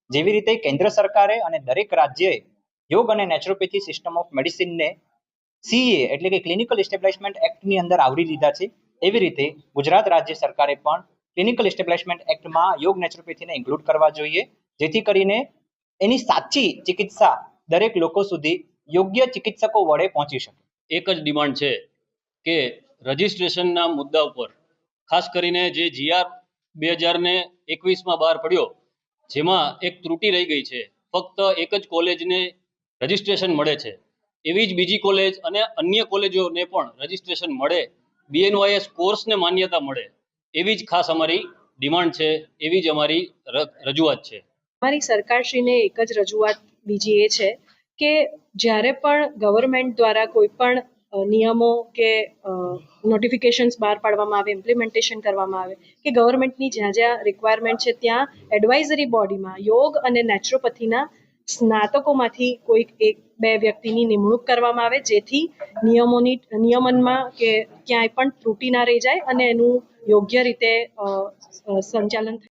જેવી રીતે કેન્દ્ર સરકારે અને દરેક રાજ્યએ યોગ અને નેચરોપેથી સિસ્ટમ ઓફ મેડિસિનને સીએ એટલે કે ક્લિનિકલ એસ્ટેબ્લિશમેન્ટ એક્ટની અંદર આવરી લીધા છે, એવી રીતે ગુજરાત રાજ્ય સરકારે પણ ક્લિનિકલ એસ્ટેબ્લિશમેન્ટ એક્ટમાં યોગ નેચરોપેથીને ઇન્ક્લુડ કરવા જોઈએ, જેથી કરીને એની સાચી ચિકિત્સા દરેક લોકો સુધી યોગ્ય ચિકિત્સકો વડે પહોંચી શકે. એક જ ડિમાન્ડ છે કે રજિસ્ટ્રેશનના મુદ્દા ઉપર ખાસ કરીને જે GR 2021માં બહાર પડ્યો, જેમાં એક ત્રુટિ રહી ગઈ છે. ફક્ત એક જ કોલેજને રજિસ્ટ્રેશન મળે છે, એવી જ બીજી કોલેજ અને અન્ય કોલેજોને પણ રજિસ્ટ્રેશન મળે, BNYS કોર્સને માન્યતા મળે, એવી જ ખાસ અમારી ડિમાન્ડ છે, એવી જ અમારી રજૂઆત છે. અમારી સરકારશ્રીને એક જ રજૂઆત બીજી એ છે કે જ્યારે પણ ગવર્મેન્ટ દ્વારા કોઈ પણ નિયમો કે નોટિફિકેશન્સ બહાર પાડવામાં આવે, ઇમ્પ્લિમેન્ટેશન કરવામાં આવે કે ગવર્મેન્ટની જ્યાં જ્યાં રિક્વાયરમેન્ટ છે ત્યાં એડવાઇઝરી બોડીમાં યોગ અને નેચરોપેથીના સ્નાતકોમાંથી કોઈક 1-2 વ્યક્તિની નિમણૂક કરવામાં આવે, જેથી નિયમનમાં કે ક્યાંય પણ ત્રુટિ ના રહી જાય અને એનું યોગ્ય રીતે સંચાલન થાય.